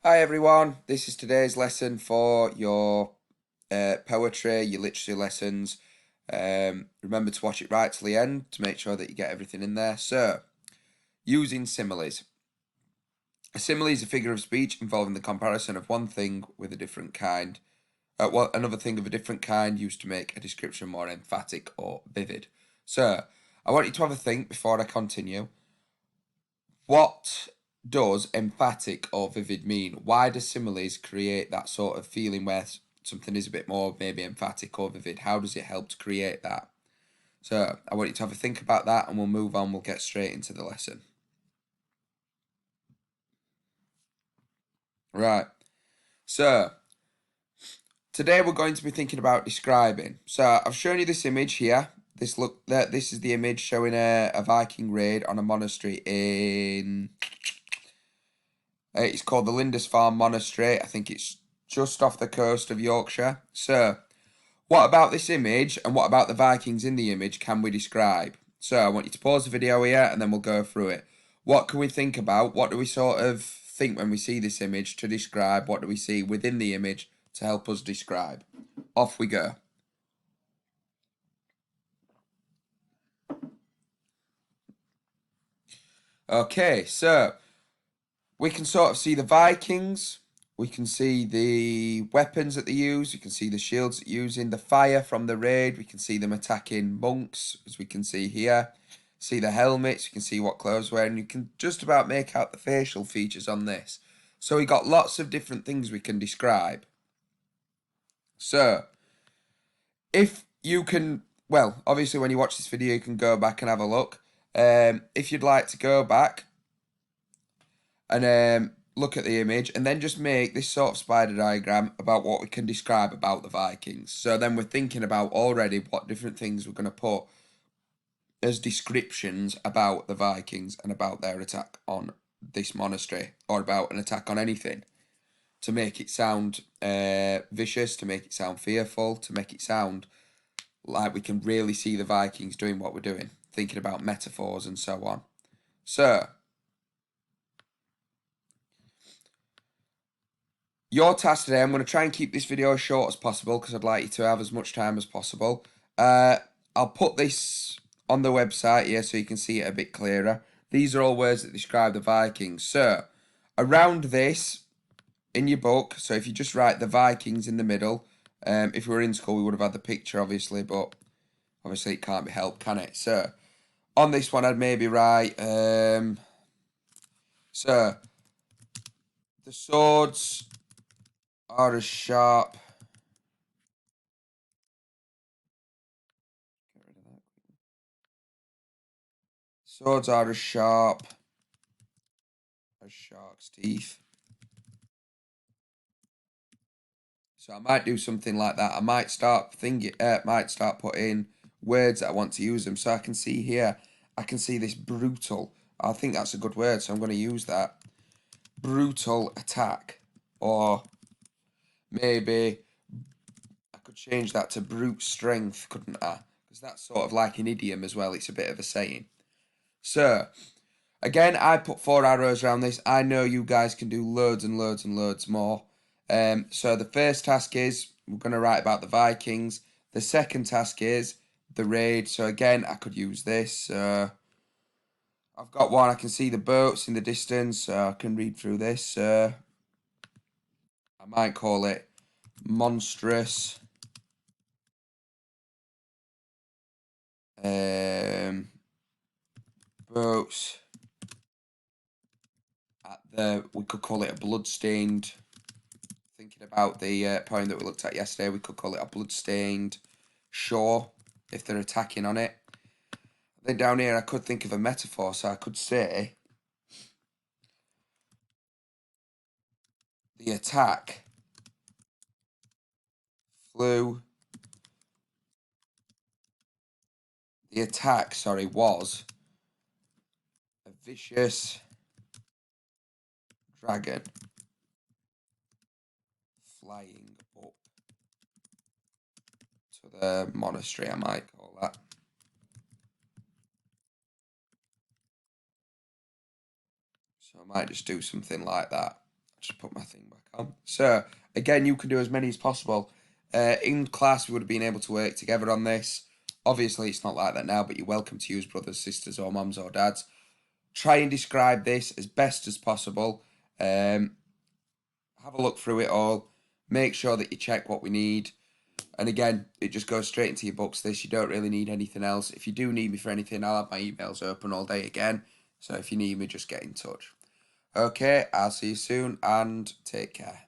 Hi everyone, this is today's lesson for your poetry, your literacy lessons. Remember to watch it right till the end to make sure that you get everything in there. So, using similes. A simile is a figure of speech involving the comparison of one thing with a different kind, another thing of a different kind used to make a description more emphatic or vivid. So, I want you to have a think before I continue. What does emphatic or vivid mean? Why do similes create that sort of feeling where something is a bit more maybe emphatic or vivid? How does it help to create that? So I want you to have a think about that and we'll move on. We'll get straight into the lesson. Right. So today we're going to be thinking about describing. So I've shown you this image here. This is the image showing a Viking raid on a monastery in it's called the Lindisfarne Monastery. I think it's just off the coast of Yorkshire. So, what about this image and what about the Vikings in the image can we describe? So, I want you to pause the video here and then we'll go through it. What can we think about? What do we sort of think when we see this image to describe? What do we see within the image to help us describe? Off we go. Okay, so we can sort of see the Vikings. We can see the weapons that they use. We can see the shields that they're using. The fire from the raid. We can see them attacking monks, as we can see here. See the helmets. You can see what clothes they're wearing. You can just about make out the facial features on this. So we got lots of different things we can describe. So, if you can, well, obviously when you watch this video, you can go back and have a look. If you'd like to go back and look at the image and then just make this sort of spider diagram about what we can describe about the Vikings. So then we're thinking about already what different things we're going to put as descriptions about the Vikings and about their attack on this monastery or about an attack on anything to make it sound vicious, to make it sound fearful, to make it sound like we can really see the Vikings doing what we're doing, thinking about metaphors and so on. So, your task today, I'm going to try and keep this video as short as possible because I'd like you to have as much time as possible. I'll put this on the website here so you can see it a bit clearer. These are all words that describe the Vikings. So, around this, in your book, so if you just write the Vikings in the middle, if we were in school we would have had the picture obviously, but obviously it can't be helped, can it? So, on this one I'd maybe write, so, the swords are as sharp. Get rid of that. Swords are as sharp as shark's teeth. So I might do something like that. I might start putting words that I want to use them. So I can see here, I can see this brutal. I think that's a good word, so I'm going to use that. Brutal attack. Or maybe I could change that to brute strength, couldn't I? Because that's sort of like an idiom as well. It's a bit of a saying. So, again, I put 4 arrows around this. I know you guys can do loads and loads and loads more. So the first task is we're going to write about the Vikings. The second task is the raid. So again, I could use this. I've got one. I can see the boats in the distance. So I can read through this. I might call it monstrous. Boats at we could call it a bloodstained. Thinking about the poem that we looked at yesterday, we could call it a bloodstained shore if they're attacking on it. Then down here I could think of a metaphor, so I could say the attack flew. The attack, sorry, was a vicious dragon flying up to the monastery, I might call that. So I might just do something like that. Just put my thing back on. So, again, you can do as many as possible. In class, we would have been able to work together on this. Obviously, it's not like that now, but you're welcome to use brothers, sisters, or mums or dads. Try and describe this as best as possible. Have a look through it all. Make sure that you check what we need. And again, it just goes straight into your books. This, you don't really need anything else. If you do need me for anything, I'll have my emails open all day again. So if you need me, just get in touch. Okay, I'll see you soon and take care.